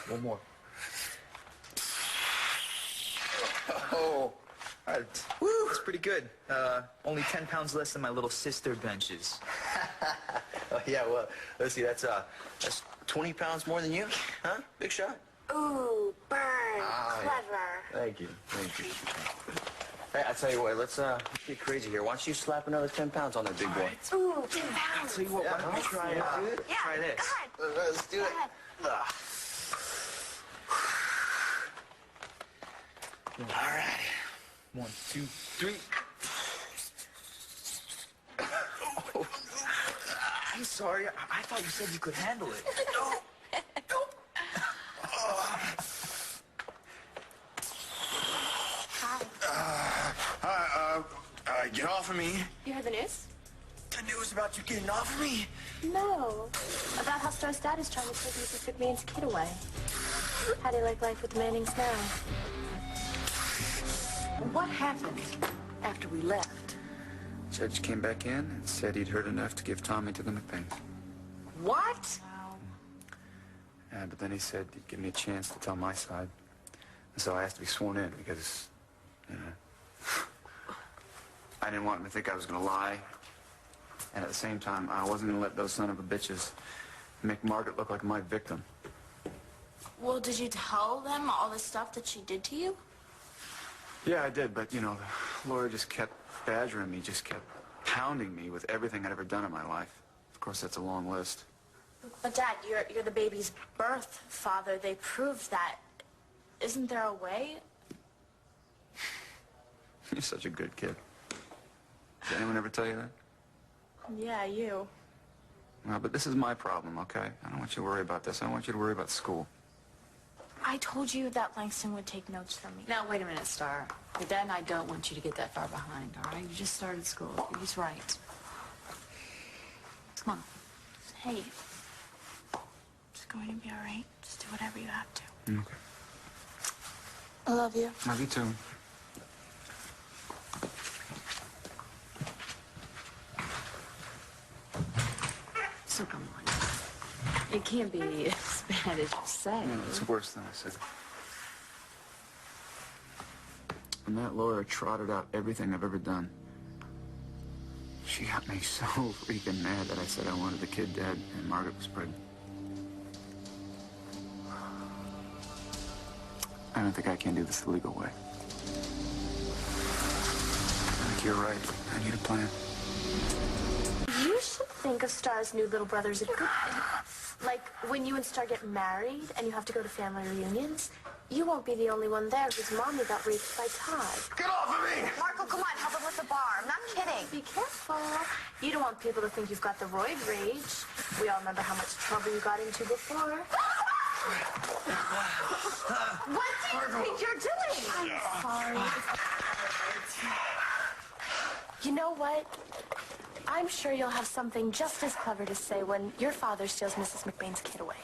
One more. Oh, woo, it's pretty good. Only 10 pounds less than my little sister benches. Oh, yeah, well, let's see, that's 20 pounds more than you, huh? Big shot. Ooh, burn. Clever. Yeah. Thank you. Hey, I tell you what, let's get crazy here. Why don't you slap another 10 pounds on that big boy? Right. Ooh, 10 pounds. I'll tell you what, why don't we try this? Go ahead. Let's do it. All right. 1, 2, 3. Oh, I'm sorry. I thought you said you could handle it. No. Hi. Get off of me. You heard the news? The news about you getting off of me? No. About how Starr's dad is trying to take Mrs. McMahon's kid away. How do you like life with the Mannings now? What happened after we left? Judge came back in and said he'd heard enough to give Tommy to the McBains. What? But then he said he'd give me a chance to tell my side. And so I asked to be sworn in because, you know, I didn't want him to think I was going to lie. And at the same time, I wasn't going to let those son of a bitches make Margaret look like my victim. Well, did you tell them all the stuff that she did to you? Yeah, I did, but, you know, the lawyer just kept badgering me, just kept pounding me with everything I'd ever done in my life. Of course, that's a long list. But, Dad, you're the baby's birth father. They proved that. Isn't there a way? You're such a good kid. Did anyone ever tell you that? Yeah, you. Well, but this is my problem, okay? I don't want you to worry about this. I want you to worry about school. I told you that Langston would take notes from me. Now, wait a minute, Starr. Your dad and I don't want you to get that far behind, all right? You just started school. He's right. Come on. Hey, it's going to be all right. Just do whatever you have to. Okay. I love you. Love you too. So come on. It can't be as bad as you say. No, it's worse than I said. When that lawyer trotted out everything I've ever done, she got me so freaking mad that I said I wanted the kid dead and Margaret was pregnant. I don't think I can do this the legal way. I think you're right. I need a plan. You should think of Starr's new little brother as a good thing. Like, when you and Starr get married and you have to go to family reunions, you won't be the only one there whose mommy got raped by Todd. Get off of me! Marco, come on, help him with the bar. I'm not kidding. Be careful. You don't want people to think you've got the roid rage. We all remember how much trouble you got into before. What do you think you're doing? I'm sorry. You know what? I'm sure you'll have something just as clever to say when your father steals Mrs. McBain's kid away.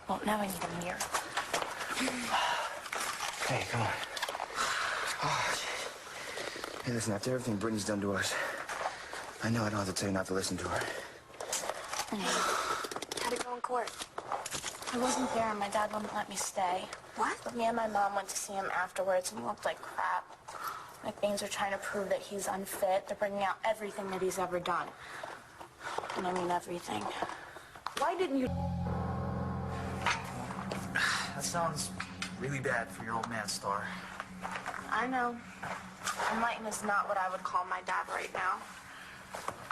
Well, now I need a mirror. Hey, come on. Oh, hey, listen, after everything Brittany's done to us, I know I don't have to tell you not to listen to her. How'd it go in court? I wasn't there and my dad wouldn't let me stay. What? But me and my mom went to see him afterwards and he looked like crap. McBains are trying to prove that he's unfit. They're bringing out everything that he's ever done. And I mean everything. Why didn't you... That sounds really bad for your old man, Starr. I know. Enlightened is not what I would call my dad right now.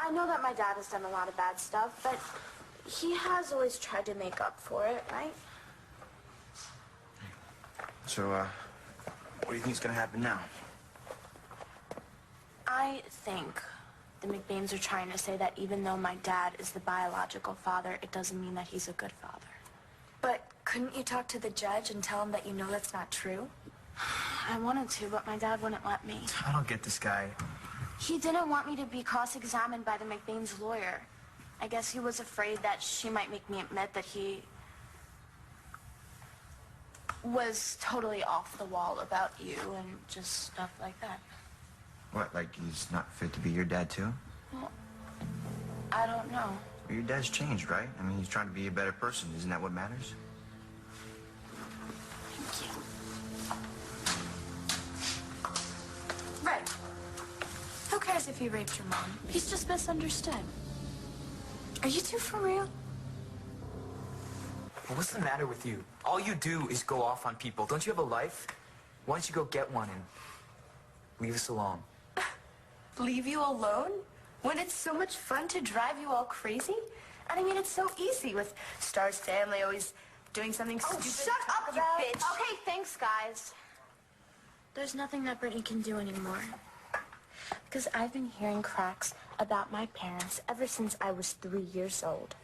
I know that my dad has done a lot of bad stuff, but he has always tried to make up for it, right? So, what do you think's gonna happen now? I think the McBains are trying to say that even though my dad is the biological father, it doesn't mean that he's a good father. But couldn't you talk to the judge and tell him that you know that's not true? I wanted to, but my dad wouldn't let me. I don't get this guy. He didn't want me to be cross-examined by the McBains' lawyer. I guess he was afraid that she might make me admit that he was totally off the wall about you and just stuff like that. What, like he's not fit to be your dad, too? Well, I don't know. Well, your dad's changed, right? I mean, he's trying to be a better person. Isn't that what matters? you. Right. Who cares if he raped your mom? He's just misunderstood. Are you two for real? Well, what's the matter with you? All you do is go off on people. Don't you have a life? Why don't you go get one and leave us alone? Leave you alone? When it's so much fun to drive you all crazy? And I mean, it's so easy with Starr's family always doing something stupid. Shut to talk up, you about. bitch. Okay, thanks, guys. There's nothing that Brittany can do anymore. Because I've been hearing cracks about my parents ever since I was 3 years old.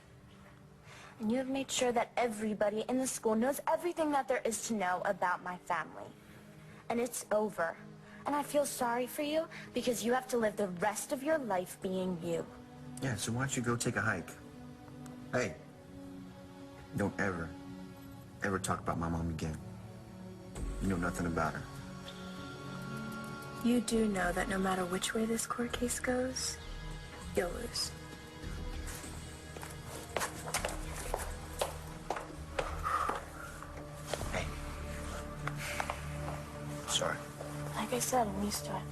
And you have made sure that everybody in the school knows everything that there is to know about my family. And it's over. And I feel sorry for you because you have to live the rest of your life being you. Yeah, so why don't you go take a hike? Hey, don't ever talk about my mom again. You know nothing about her. You do know that no matter which way this court case goes, you'll lose. Hey. Sorry. Like I said, I'm used to it.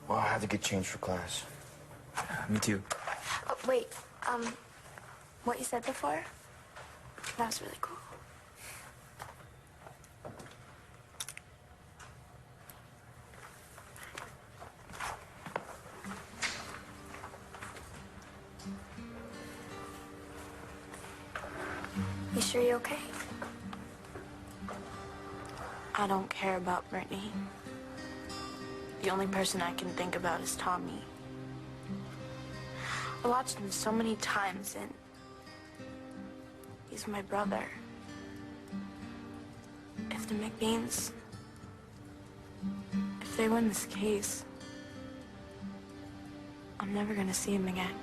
Well, I have to get changed for class. Me too. Oh, wait, what you said before? That was really cool. You sure you're okay? I don't care about Brittany. The only person I can think about is Tommy. I watched him so many times, and he's my brother. If the McBeans, if they win this case, I'm never gonna see him again.